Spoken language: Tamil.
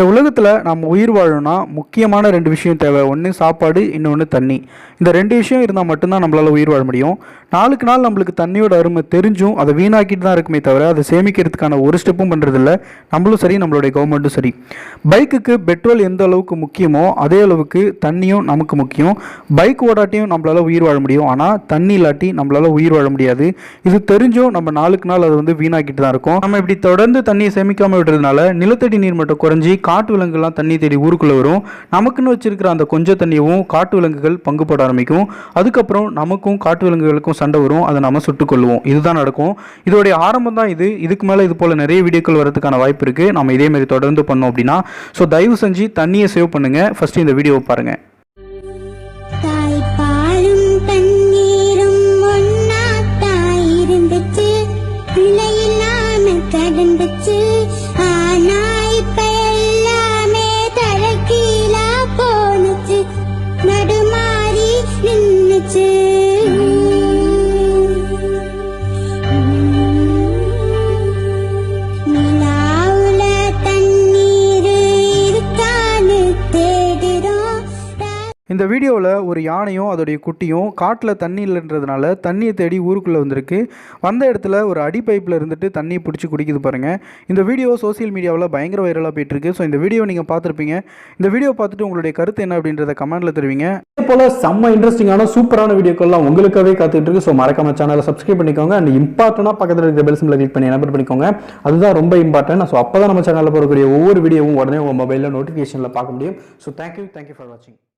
இந்த உலகத்தில் நம்ம உயிர் வாழணும்னா முக்கியமான 2 விஷயம் தேவை. ஒன்று சாப்பாடு, இன்னொன்று தண்ணி. இந்த 2 விஷயம் இருந்தால் மட்டும்தான் நம்மளால் உயிர் வாழ முடியும். நாளுக்கு நாள் நம்மளுக்கு தண்ணியோட அருமை தெரிஞ்சும் அதை வீணாக்கிட்டு தான் இருக்குமே தவிர அதை சேமிக்கிறதுக்கான ஒரு ஸ்டெப்பும் பண்ணுறதில்ல. நம்மளும் சரி, நம்மளுடைய கவர்மெண்ட்டும் சரி. பைக்குக்கு பெட்ரோல் எந்த அளவுக்கு முக்கியமோ அதே அளவுக்கு தண்ணியும் நமக்கு முக்கியம். பைக் ஓடாட்டியும் நம்மளால் உயிர் வாழ முடியும், ஆனால் தண்ணி இல்லாட்டி நம்மளால் உயிர் வாழ முடியாது. இது தெரிஞ்சும் நம்ம நாளுக்கு நாள் அதை வீணாக்கிட்டு தான் இருக்கோம். நம்ம இப்படி தொடர்ந்து தண்ணியை சேமிக்காமல் விடுறதுனால நிலத்தடி நீர் மட்டும் குறைஞ்சி காட்டு விலங்குகள்லாம் தண்ணி தேடி ஊருக்குள்ளே வரும். நமக்குன்னு வச்சிருக்கிற அந்த கொஞ்சம் தண்ணியவும் காட்டு விலங்குகள் பங்கு போட ஆரம்பிக்கும். அதுக்கப்புறம் நமக்கும் காட்டு விலங்குகளுக்கும் சண்டை வரும். அதை நம்ம சுட்டுக்கொள்வோம். இதுதான் நடக்கும். இதோடைய ஆரம்பம் தான் இது. இதுக்கு மேலே இது போல் நிறைய வீடியோக்கள் வரதுக்கான வாய்ப்பு இருக்குது. நம்ம இதே மாதிரி தொடர்ந்து பண்ணோம் அப்படின்னா. ஸோ தயவு செஞ்சு தண்ணியை சேவ் பண்ணுங்கள். ஃபஸ்ட்டு இந்த வீடியோவை பாருங்கள். இந்த வீடியோவில் ஒரு யானையும் அதோடைய குட்டியும் காட்டில் தண்ணி இல்லைன்றதுனால தண்ணியை தேடி ஊருக்குள்ளே வந்திருக்கு. வந்த இடத்துல ஒரு அடி பைப்பில் இருந்துட்டு தண்ணியை பிடிச்சி குடிக்குது பாருங்கள். இந்த வீடியோ சோசியல் மீடியாவில் பயங்கர வைரலாக போயிட்டுருக்கு. ஸோ இந்த வீடியோ நீங்கள் பார்த்துருப்பீங்க. இந்த வீடியோ பார்த்துட்டு உங்களுடைய கருத்து என்ன அப்படின்றத கமெண்ட்டில் தெரிவிங்க. இதே போல் செம்ம இன்ட்ரெஸ்டிங்கான சூப்பரான வீடியோக்கள்லாம் உங்களுக்காகவே காத்துட்டு இருக்கு. ஸோ மறக்காம சேனலை சப்ஸ்கிரைப் பண்ணிக்கோங்க. அண்ட் இம்பார்ட்டண்டாக பக்கத்தில் இருக்கிற பெல் சிம்பிளை கிளிக் பண்ணி எனபிள் பண்ணிக்கோங்க. அதுதான் ரொம்ப இம்பார்ட்டன்ட். ஸோ அப்போ தான் நம்ம சேனலில் போகக்கூடிய ஒவ்வொரு வீடியோவும் உடனே உங்கள் மொபைலில் நோட்டிஃபிகேஷனில் பார்க்க முடியும். ஸோ தேங்க்யூ ஃபார் வாட்சிங்.